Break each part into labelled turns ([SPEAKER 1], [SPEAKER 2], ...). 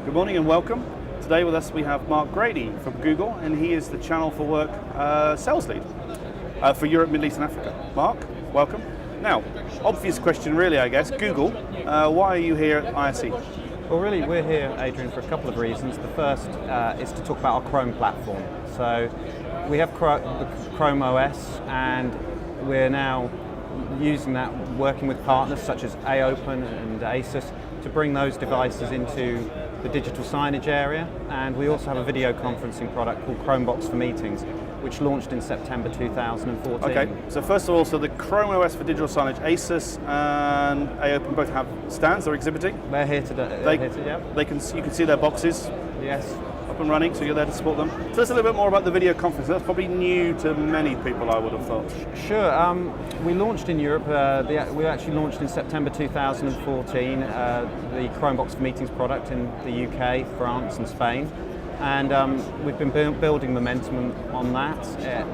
[SPEAKER 1] Good morning and welcome. Today with us we have Mark Grady from Google, and he is the Channel for Work sales lead for Europe, Middle East and Africa. Mark, welcome. Now, obvious question really, I guess. Google, why are you here at ISE?
[SPEAKER 2] Well, really, we're here, Adrian, for a couple of reasons. The first is to talk about our Chrome platform. So we have the Chrome OS, and we're now using that, working with partners such as AOpen and ASUS to bring those devices into the digital signage area. And we also have a video conferencing product called Chromebox for Meetings, which launched in September 2014.
[SPEAKER 1] Okay, so first of all, so the Chrome OS for digital signage, ASUS and AOpen both have stands they're exhibiting.
[SPEAKER 2] They're here today.
[SPEAKER 1] You can see their boxes.
[SPEAKER 2] Yes.
[SPEAKER 1] Up and running, so you're there to support them. Tell us a little bit more about the video conference. That's probably new to many people, I would have thought.
[SPEAKER 2] Sure. We launched in Europe. We actually launched in September 2014 the Chromebox for Meetings product in the UK, France, and Spain. And we've been building momentum on that.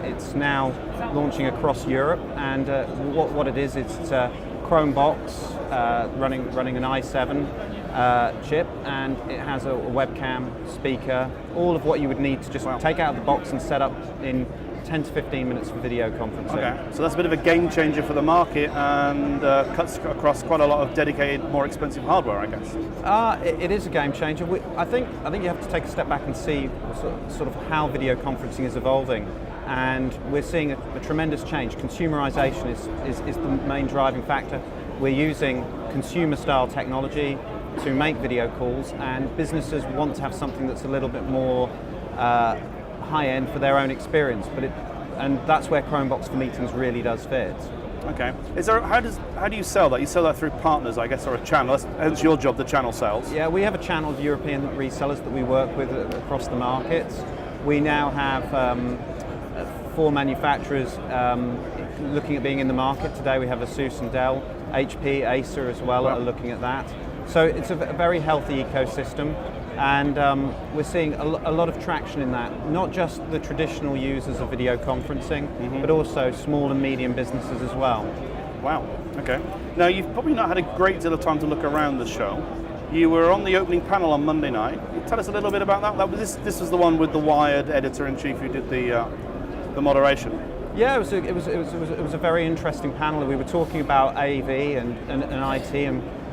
[SPEAKER 2] It's now launching across Europe, and what it is, it's a Chromebox running an i7 chip, and it has a webcam, speaker, all of what you would need to just take out of the box and set up in 10 to 15 minutes for video conferencing.
[SPEAKER 1] Okay, so that's a bit of a game changer for the market, and cuts across quite a lot of dedicated, more expensive hardware, I guess.
[SPEAKER 2] It is a game changer. I think you have to take a step back and see sort of how video conferencing is evolving, and we're seeing a tremendous change. Consumerization is the main driving factor. We're using consumer-style technology to make video calls, and businesses want to have something that's a little bit more high-end for their own experience. And that's where Chromebox for Meetings really does fit.
[SPEAKER 1] Okay. How do you sell that? You sell that through partners, I guess, or a channel. That's your job, the channel sales.
[SPEAKER 2] Yeah, we have a channel of European resellers that we work with across the markets. We now have 4 manufacturers looking at being in the market today. We have ASUS and Dell, HP, Acer as well are looking at that. So it's a very healthy ecosystem, and we're seeing a lot of traction in that. Not just the traditional users of video conferencing, but also small and medium businesses as well.
[SPEAKER 1] Wow, okay. Now, you've probably not had a great deal of time to look around the show. You were on the opening panel on Monday night. Can you tell us a little bit about that? This was the one with the Wired editor-in-chief who did the moderation.
[SPEAKER 2] Yeah, it was a very interesting panel. We were talking about AV and IT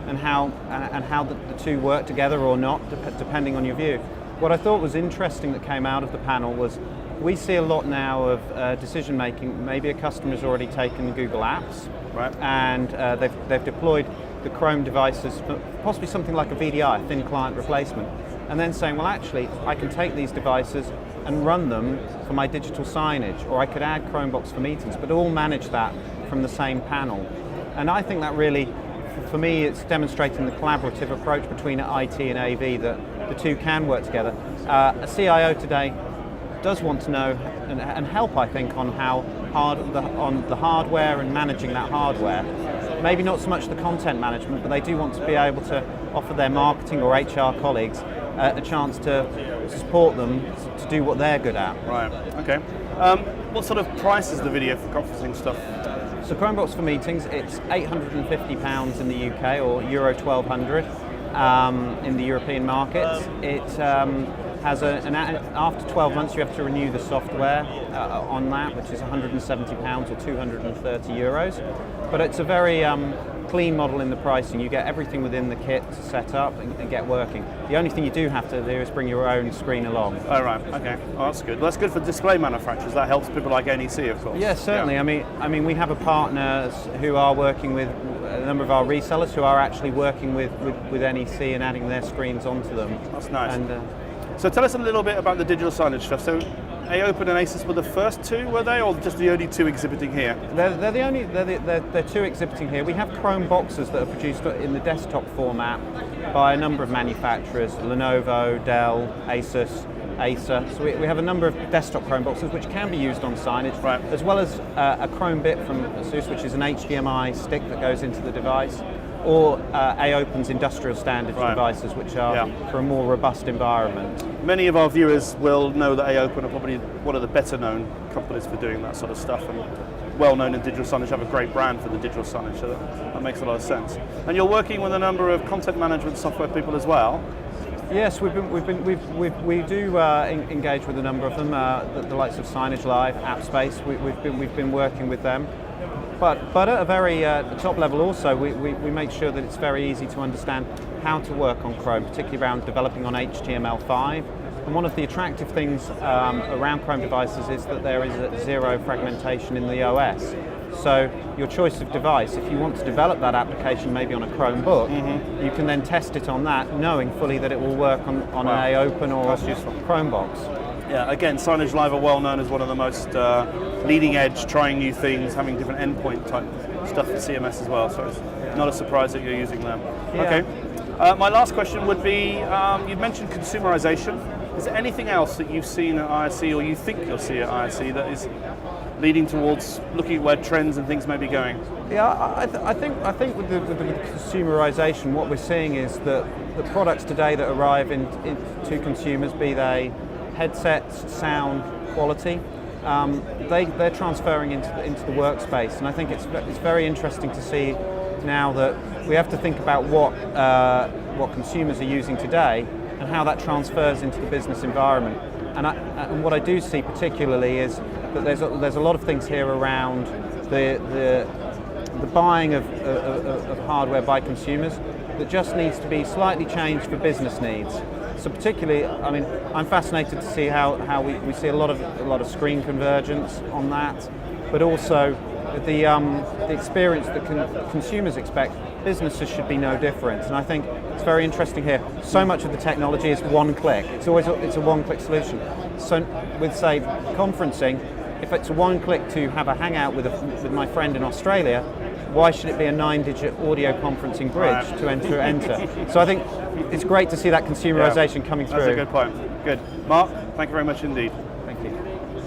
[SPEAKER 2] and how the two work together or not, depending on your view. What I thought was interesting that came out of the panel was we see a lot now of decision making. Maybe a customer's already taken Google Apps,
[SPEAKER 1] right, and
[SPEAKER 2] they've deployed the Chrome devices for possibly something like a VDI, a thin client replacement, and then saying, well, actually, I can take these devices and run them for my digital signage, or I could add Chromebox for Meetings, but all manage that from the same panel. And I think that really, for me, it's demonstrating the collaborative approach between IT and AV, that the two can work together. A CIO today does want to know and help, I think, on on the hardware and managing that hardware. Maybe not so much the content management, but they do want to be able to offer their marketing or HR colleagues a chance to support them to do what they're good at.
[SPEAKER 1] Right, okay. What sort of price is the video for conferencing stuff?
[SPEAKER 2] So Chromebox for Meetings, it's £850 in the UK, or Euro 1,200 in the European markets. It has after 12 months you have to renew the software on that, which is £170 or 230 euros. But it's a very clean model in the pricing. You get everything within the kit to set up and get working. The only thing you do have to do is bring your own screen along.
[SPEAKER 1] Oh, right, okay. Oh, that's good. Well, that's good for display manufacturers. That helps people like NEC, of course.
[SPEAKER 2] Yes, certainly. Yeah. I mean, we have a partner who are working with a number of our resellers who are actually working with NEC and adding their screens onto them.
[SPEAKER 1] That's nice. And, so tell us a little bit about the digital signage stuff. So AOpen and ASUS were the first two, were they, or just the only two exhibiting here?
[SPEAKER 2] They're two exhibiting here. We have Chrome boxes that are produced in the desktop format by a number of manufacturers: Lenovo, Dell, Asus, Acer. So we have a number of desktop Chrome boxes which can be used on signage,
[SPEAKER 1] right,
[SPEAKER 2] as well as a Chrome bit from ASUS, which is an HDMI stick that goes into the device, or AOpen's industrial standard devices, which are for a more robust environment.
[SPEAKER 1] Many of our viewers will know that AOpen are probably one of the better known companies for doing that sort of stuff, and well known in digital signage, have a great brand for the digital signage, so that makes a lot of sense. And you're working with a number of content management software people as well.
[SPEAKER 2] Yes, we do engage with a number of them. The likes of Signage Live, AppSpace. We've been working with them. But at a very top level also, we make sure that it's very easy to understand how to work on Chrome, particularly around developing on HTML5. And one of the attractive things around Chrome devices is that there is a zero fragmentation in the OS. So your choice of device, if you want to develop that application maybe on a Chromebook, you can then test it on that, knowing fully that it will work on an Open or Chromebox.
[SPEAKER 1] Yeah, again, Signage Live are well known as one of the most leading edge, trying new things, having different endpoint type stuff for CMS as well, so it's not a surprise that you're using them.
[SPEAKER 2] Yeah.
[SPEAKER 1] Okay, my last question would be, you've mentioned consumerization. Is there anything else that you've seen at ISE or you think you'll see at ISE that is leading towards looking at where trends and things may be going?
[SPEAKER 2] Yeah, I think with the consumerization, what we're seeing is that the products today that arrive to consumers, be they headsets, sound, quality, they're transferring into the workspace, and I think it's very interesting to see now that we have to think about what consumers are using today and how that transfers into the business environment. And what I do see particularly is that there's a lot of things here around the buying of hardware by consumers that just needs to be slightly changed for business needs. So particularly, I mean, I'm fascinated to see how we see a lot of screen convergence on that, but also the experience that consumers expect. Businesses should be no different, and I think it's very interesting here. So much of the technology is one click. It's a one-click solution. So with, say, conferencing, if it's a one-click to have a hangout with my friend in Australia, why should it be a 9-digit audio conferencing bridge to enter? So I think it's great to see that consumerization coming through.
[SPEAKER 1] That's a good point. Good. Mark, thank you very much indeed.